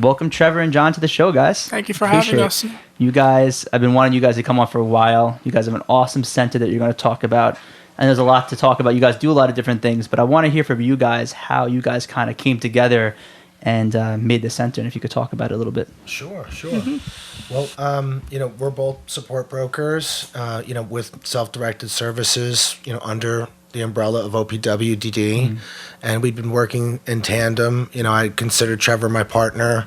welcome Trevor and John to the show, guys. Thank you for having us. You guys, I've been wanting you guys to come on for a while. You guys have an awesome center that you're going to talk about. And there's a lot to talk about. You guys do a lot of different things, but I want to hear from you guys how you guys kind of came together and made the center, and if you could talk about it a little bit. Sure. Well, we're both support brokers, with self-directed services, under the umbrella of OPWDD, and we've been working in tandem. I consider Trevor my partner,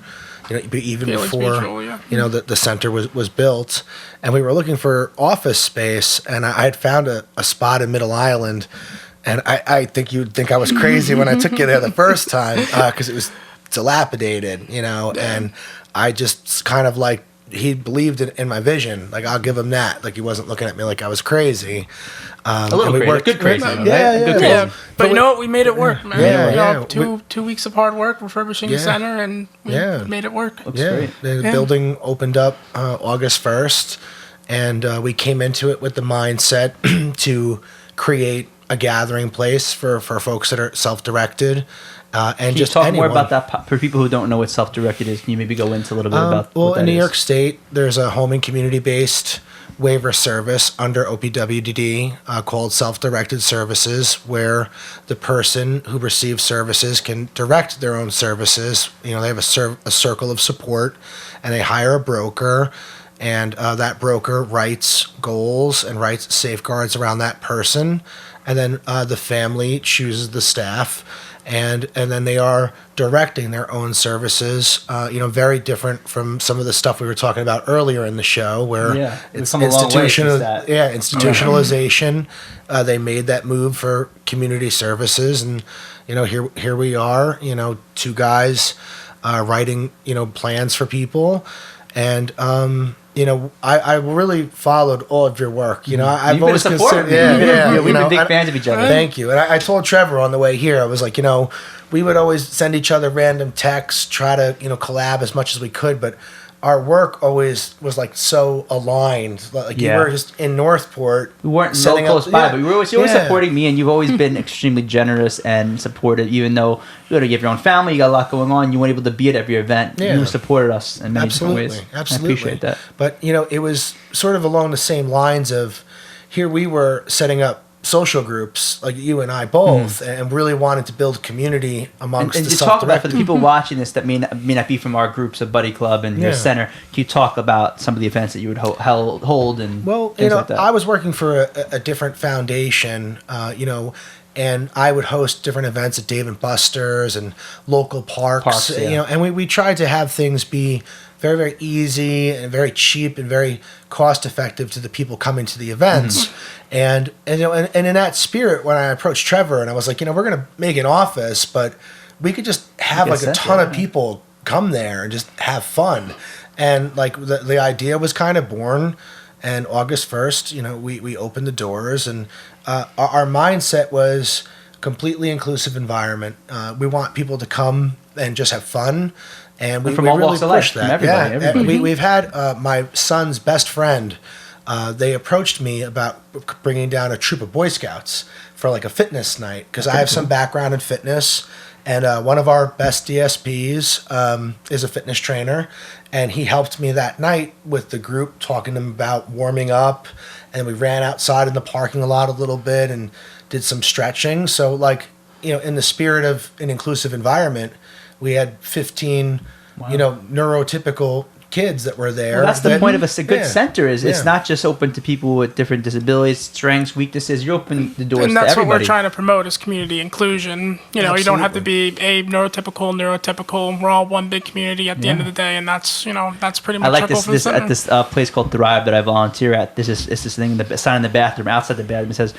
even before, the center was built, and we were looking for office space, and I had found a spot in Middle Island, and I think you'd think I was crazy when I took you there the first time, because it was dilapidated, and I just kind of like, he believed in my vision. Like, I'll give him that. Like, he wasn't looking at me like I was crazy. A little crazy. Good crazy. Yeah. But you know what? We made it work, man. Yeah. 2 weeks of hard work refurbishing the center, and we made it work. Looks great. The building opened up August 1st, and we came into it with the mindset to create a gathering place for folks that are self-directed. And Can you just talk anyone. more about that for people who don't know what self-directed is? Can you maybe go into a little bit about well, what that in New is? York State, there's a home and community-based waiver service under OPWDD called self-directed services, where the person who receives services can direct their own services. They have a circle of support, and they hire a broker, and that broker writes goals and writes safeguards around that person, and then the family chooses the staff. And then they are directing their own services, very different from some of the stuff we were talking about earlier in the show, where it's institutionalization. They made that move for community services, and here we are, two guys writing plans for people, and I really followed all of your work. I've always considered, we've been big fans of each other. Thank you. And I told Trevor on the way here, I was like, we would always send each other random texts, try to, collab as much as we could, but our work always was like so aligned. Like you were just in Northport. We weren't so close by, but you were always supporting me, and you've always been extremely generous and supportive, even though you have your own family, you got a lot going on, you weren't able to be at every event. Yeah. You supported us in many different ways. Absolutely. I appreciate that. But, it was sort of along the same lines of, here we were setting up social groups, like you and I both, and really wanted to build community amongst and the to talk about, for self-directed. the people watching this that may not be from our groups of Buddy Club and your center, can you talk about some of the events that you would hold and things like that? I was working for a different foundation, and I would host different events at Dave & Buster's and local parks, and we tried to have things be very, very easy and very cheap and very cost effective to the people coming to the events. And in that spirit, when I approached Trevor and I was like, we're going to make an office, but we could just have like a ton of people come there and just have fun. And like the idea was kind of born. And August 1st, we opened the doors, and our mindset was completely inclusive environment. We want people to come and just have fun. And we really pushed that. Everybody. We've had my son's best friend. They approached me about bringing down a troop of Boy Scouts for like a fitness night, because I have some background in fitness, and one of our best DSPs is a fitness trainer, and he helped me that night with the group, talking to them about warming up, and we ran outside in the parking lot a little bit and did some stretching. So like, in the spirit of an inclusive environment, we had 15, neurotypical kids that were there. Well, that's the point of a good center. It's not just open to people with different disabilities, strengths, weaknesses. You open the doors to everybody. And that's what we're trying to promote, is community inclusion. You don't have to be neurotypical. We're all one big community at the end of the day, and that's pretty much. I like our goal for the center. at this place called Thrive that I volunteer at. It's this thing, the sign in the bathroom, outside the bathroom, it says,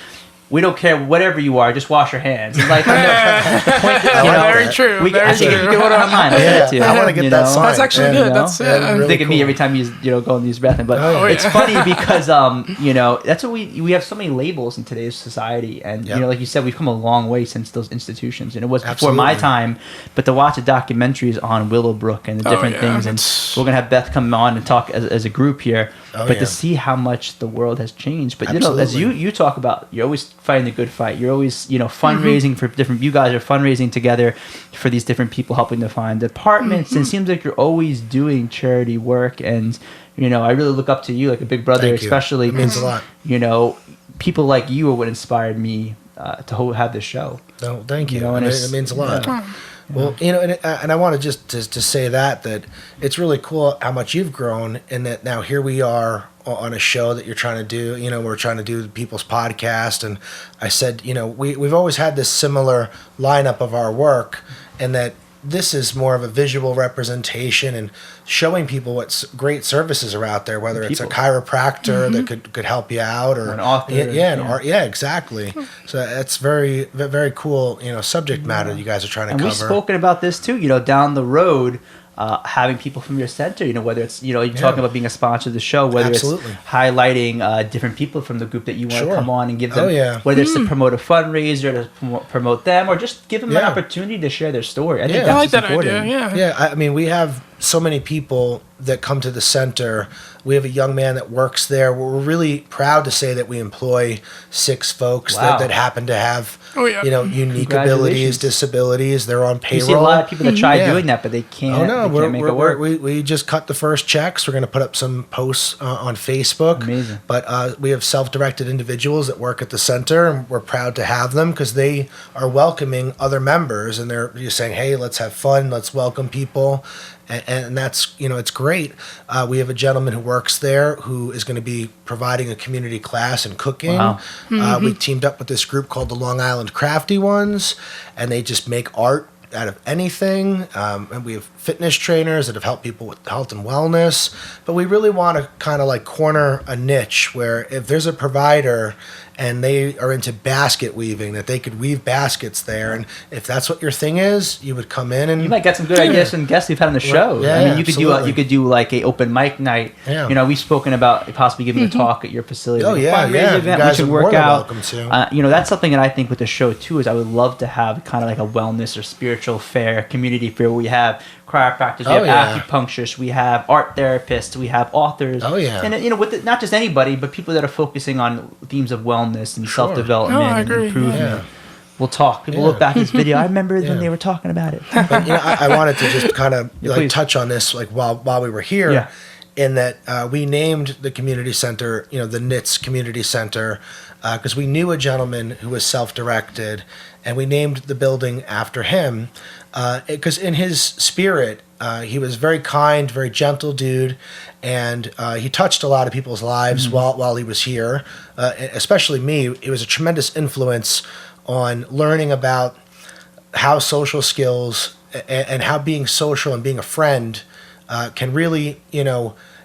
"We don't care whatever you are, just wash your hands." It's like, very true. I think you can order online. I want to get that sign. That's actually good. That's really think of me every time you go and use the bathroom. But it's funny because that's what we have so many labels in today's society, and like you said, we've come a long way since those institutions. And it was before my time, but to watch the documentaries on Willowbrook and the different things, and we're gonna have Beth come on and talk as a group here. To see how much the world has changed. But as you talk about, you're always fighting the good fight. You're always, fundraising for different. You guys are fundraising together for these different people, helping to find apartments. And it seems like you're always doing charity work. And I really look up to you, like a big brother, especially. It means a lot. People like you are what inspired me to have this show. Oh, thank you. And it means a lot. Yeah. Well, and I want to just to say that it's really cool how much you've grown, and that now here we are on a show that you're trying to do. We're trying to do the People's Podcast, and I said, we've always had this similar lineup of our work, and that this is more of a visual representation and showing people what great services are out there, whether it's a chiropractor that could help you out, or an author. Exactly. So that's very, very cool, subject matter you guys are trying to cover. And we've spoken about this too, down the road. Having people from your center, whether it's, you're talking about being a sponsor of the show, whether it's highlighting different people from the group that you want to come on and give them, whether it's to promote a fundraiser, to promote them, or just give them an opportunity to share their story. I think that's important. idea. I mean, we have so many people that come to the center. We have a young man that works there. We're really proud to say that we employ 6 folks that happen to have, unique abilities, disabilities. They're on payroll. You see a lot of people that try doing that, but they can't. Oh no, they can't make it work. We just cut the first checks. We're going to put up some posts on Facebook. Amazing. But we have self-directed individuals that work at the center, and we're proud to have them because they are welcoming other members, and they're just saying, "Hey, let's have fun. Let's welcome people." And that's, it's great. We have a gentleman who works there who is going to be providing a community class in cooking. Wow. We teamed up with this group called the Long Island Crafty Ones, and they just make art out of anything. And we have fitness trainers that have helped people with health and wellness. But we really want to kind of like corner a niche where if there's a provider and they are into basket weaving, that they could weave baskets there. And if that's what your thing is, you would come in and you might get some good ideas and guests we've had on the show. Yeah, I mean, you could do like a open mic night. Yeah. We've spoken about possibly giving a talk at your facility. Oh yeah, yeah. Event. You guys we should are work more than out. welcome to. That's something that I think with the show too is I would love to have kind of like a wellness or spiritual fair, community fair where we have chiropractors, we have acupuncturists, we have art therapists, we have authors. Oh yeah. And with not just anybody, but people that are focusing on themes of wellness and self-development and improvement. Yeah. We'll talk. People look back at this video. I remember when they were talking about it. But I wanted to just kind of touch on this while we were here. Yeah. In that we named the community center, the Nitz Community Center, because we knew a gentleman who was self-directed, and we named the building after him, because in his spirit, he was very kind, very gentle dude, and he touched a lot of people's lives while he was here, especially me. It was a tremendous influence on learning about how social skills and how being social and being a friend can really,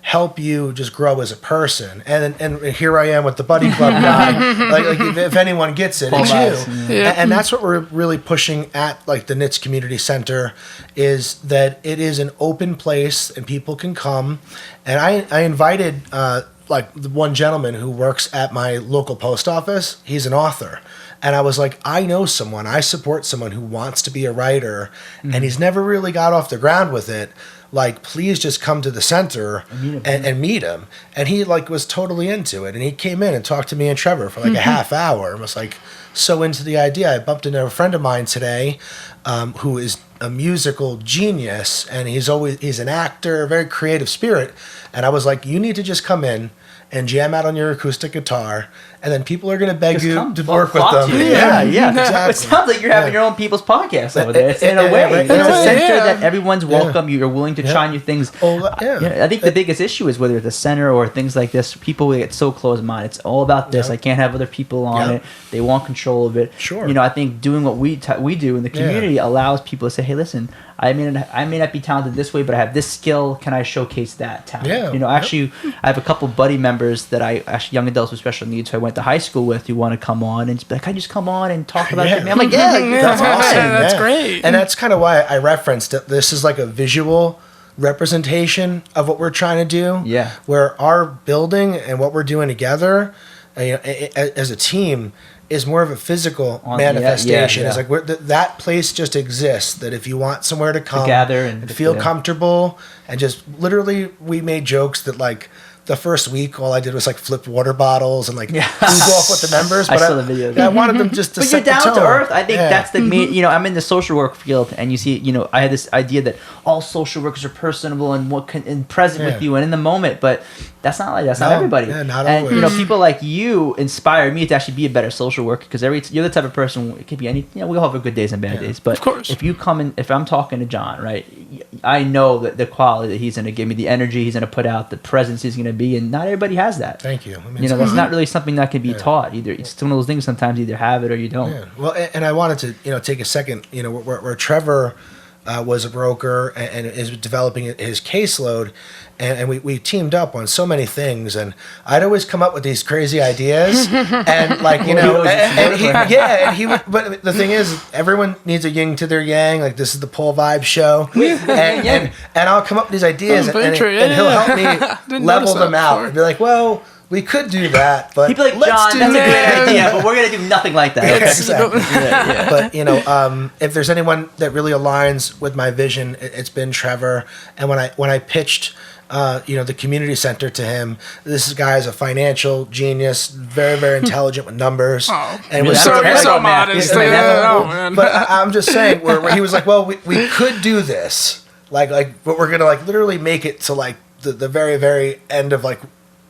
help you just grow as a person. And here I am with the Buddy Club guy. like if anyone gets it, it's you. Yeah. And that's what we're really pushing at the Nitz Community Center, is that it is an open place and people can come. And I invited the one gentleman who works at my local post office. He's an author. And I was like, I know someone, I support someone who wants to be a writer, and he's never really got off the ground with it. Please just come to the center and meet him. And he was totally into it. And he came in and talked to me and Trevor for a half hour and was so into the idea. I bumped into a friend of mine today who is a musical genius, and he's an actor, a very creative spirit. And I was like, you need to just come in and jam out on your acoustic guitar, and then people are going to beg you to work with them. Yeah, exactly. It sounds like you're having your own people's podcast over there. It's in a way. It's a center that everyone's welcome. You're willing to try new things. I think the biggest issue is whether it's a center or things like this, people get so closed-minded. It's all about this. I can't have other people on it. They want control of it. Sure. I think doing what we do in the community allows people to say, hey, listen, I may not be talented this way, but I have this skill. Can I showcase that talent? Actually, I have a couple buddy members that young adults with special needs who I went to high school with, who want to come on and be like, can I just come on and talk about it? I'm like, that's awesome. That's great. And that's kind of why I referenced it. This is a visual representation of what we're trying to do. Yeah. Where our building and what we're doing together as a team is more of a physical manifestation. It's that place just exists, that if you want somewhere to come to gather and feel comfortable, and just literally, we made jokes that the first week, all I did was like flip water bottles and like ooze off with the members. But I saw the video. I wanted them just to but set you're down the tone. to earth. I think that's the main. You know, I'm in the social work field, and you see, you know, I had this idea that all social workers are personable and present with you and in the moment, but that's not like that's not everybody. Yeah, not and always. you know, people like you inspire me to actually be a better social worker because you're the type of person. It could be any. You know, we all have good days and bad days, but of course, if you come in, if I'm talking to John, right, I know that the quality that he's going to give me, the energy he's going to put out, the presence he's going to be, and not everybody has that. Thank you. You know, that's not really something that can be taught either. It's one of those things. Sometimes you either have it or you don't. Yeah. Well, and I wanted to take a second. You know, where Trevor was a broker and is developing his caseload, and we teamed up on so many things, and I'd always come up with these crazy ideas, and like he would. But the thing is, everyone needs a yin to their yang. Like this is the Paul Vibe show, and I'll come up with these ideas, and he'll help me level them out and be like, well. We could do that, but people like John. That's a great idea, but we're gonna do nothing like that. Yeah, exactly. But you know, if there's anyone that really aligns with my vision, it's been Trevor. And when I pitched, the community center to him, this guy is a financial genius, very very intelligent with numbers, and was so modest. But I'm just saying, where he was like, well, we could do this, but we're gonna like literally make it to like the very very end of like.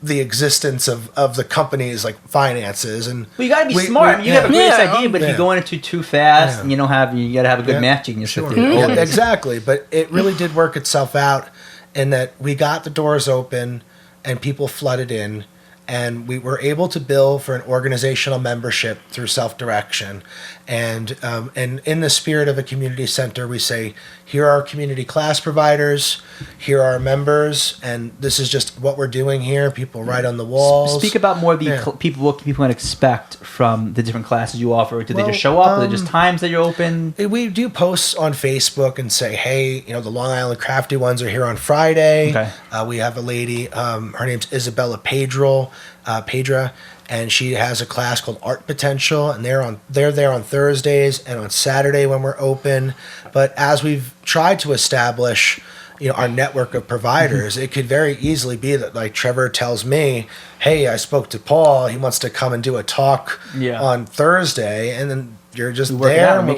The existence of the company's like finances and you gotta be smart. You have a great idea, but if you go into too fast and you gotta have a good math genius with you. Yeah, exactly. But it really did work itself out in that we got the doors open and people flooded in and we were able to bill for an organizational membership through self-direction. And in the spirit of a community center, we say, here are our community class providers, here are our members, and this is just what we're doing here. People write on the walls. Speak about more of the people, what people can expect from the different classes you offer. Do they just show up? Are they just times that you're open? We do posts on Facebook and say, hey, the Long Island Crafty ones are here on Friday. Okay. We have a lady, her name's Isabella Pedra, and she has a class called Art Potential, and they're there on Thursdays and on Saturday when we're open. But as we've tried to establish, our network of providers, it could very easily be that like Trevor tells me, hey, I spoke to Paul, he wants to come and do a talk on Thursday, and then you're just there, and we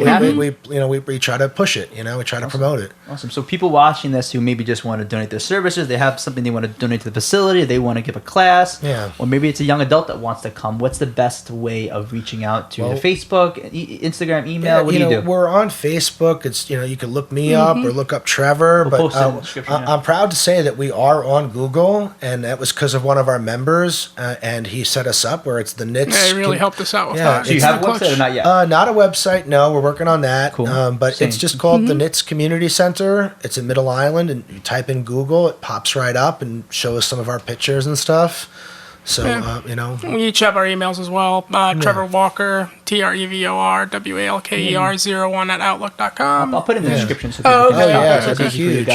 try to push it, we try to promote it. Awesome. So people watching this who maybe just want to donate their services, they have something they want to donate to the facility, they want to give a class, or maybe it's a young adult that wants to come. What's the best way of reaching out to the Facebook, Instagram, email? What do you do? We're on Facebook. It's you can look me up or look up Trevor. We'll post it in the description, I'm proud to say that we are on Google, and that was because of one of our members, and he set us up where it's the Nitz. Yeah, he really helped us out with that. So you have a website or not yet? Not a website. No, we're working on that. Cool. But it's just called the Nitz Community Center. It's in Middle Island, and you type in Google, it pops right up and shows some of our pictures and stuff. So, we each have our emails as well. Trevor Walker, TREVORWALKER 01 @outlook.com. I'll put it in the description so people can that'd be huge.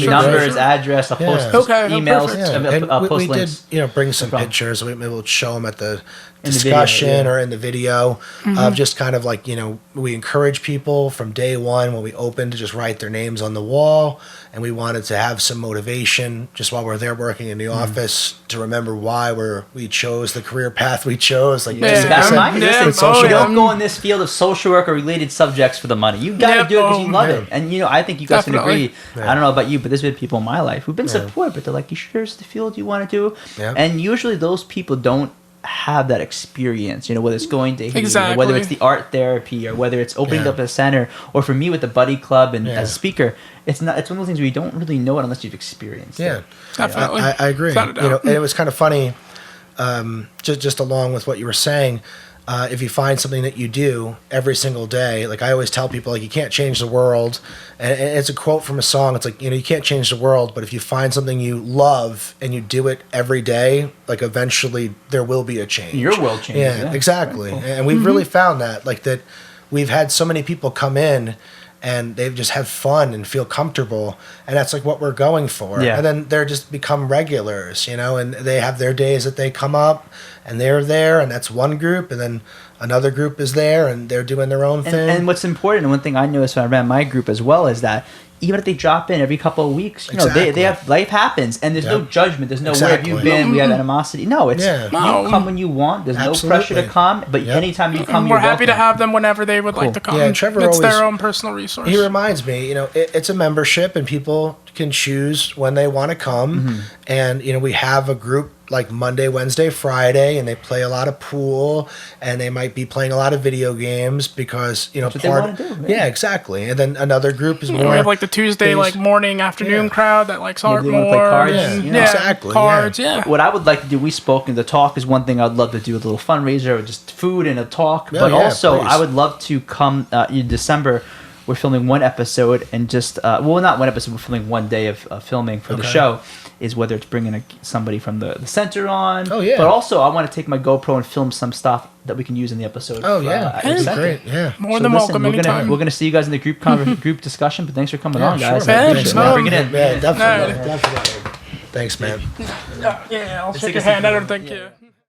Numbers, address, I'll post emails, and post we links. did, bring some pictures. Maybe we'll show them at the discussion or in the video of just kind of like, we encourage people from day one when we open to just write their names on the wall. And we wanted to have some motivation just while we're there working in the office to remember why we chose the career path we chose. Like, you don't go in this field of social work or related subjects for the money. You got to do it because you love it. And, I think you guys can agree. I don't know about you, but there's been people in my life who've been supportive, but they're like, you sure it's the field you want to do? Yeah. And usually those people don't have that experience, whether it's going to Haiti, or whether it's the art therapy, or whether it's opening up a center, or for me with the buddy club and as a speaker, it's one of those things where you don't really know it unless you've experienced it. Definitely. I agree. And it was kind of funny, just along with what you were saying. If you find something that you do every single day, like I always tell people, like you can't change the world, and it's a quote from a song. It's like, you can't change the world, but if you find something you love and you do it every day, like eventually there will be a change. Your world changes. Yeah, exactly. Cool. And we've really found that, like that we've had so many people come in and they just have fun and feel comfortable, and that's like what we're going for. And then they're just become regulars, and they have their days that they come up and they're there, and that's one group, and then another group is there and they're doing their own thing. And what's important, and one thing I noticed when I ran my group as well, is that even if they drop in every couple of weeks, you know, they have, life happens, and there's no judgment. There's no where have you been? We have animosity. No, it's you come when you want. There's no pressure to come, but anytime you come, we're happy to have them whenever they would like to come. Yeah, Trevor it's their own personal resource. He reminds me, you know, it's a membership, and people can choose when they want to come, and you know, we have a group like Monday, Wednesday, Friday, and they play a lot of pool, and they might be playing a lot of video games because, you know, that's what they want to do. Yeah, exactly. And then another group is more. We have like the Tuesday, like morning, afternoon crowd that likes art more. Play cards. Exactly. Cards, What I would like to do, we spoke in the talk, is one thing I'd love to do, a little fundraiser or just food and a talk. But also, I would love to come in December. We're filming one episode and just, well, not one episode, we're filming one day of filming for the show, is whether it's bringing somebody from the center on. Oh, yeah. But also, I want to take my GoPro and film some stuff that we can use in the episode. Oh, yeah. That's great. Yeah. More than welcome anytime. We're going to see you guys in the group discussion, but thanks for coming on, guys. Sure, Thanks for bringing it in. Yeah, definitely. Thanks, man. Yeah, I'll shake your hand. I don't think you.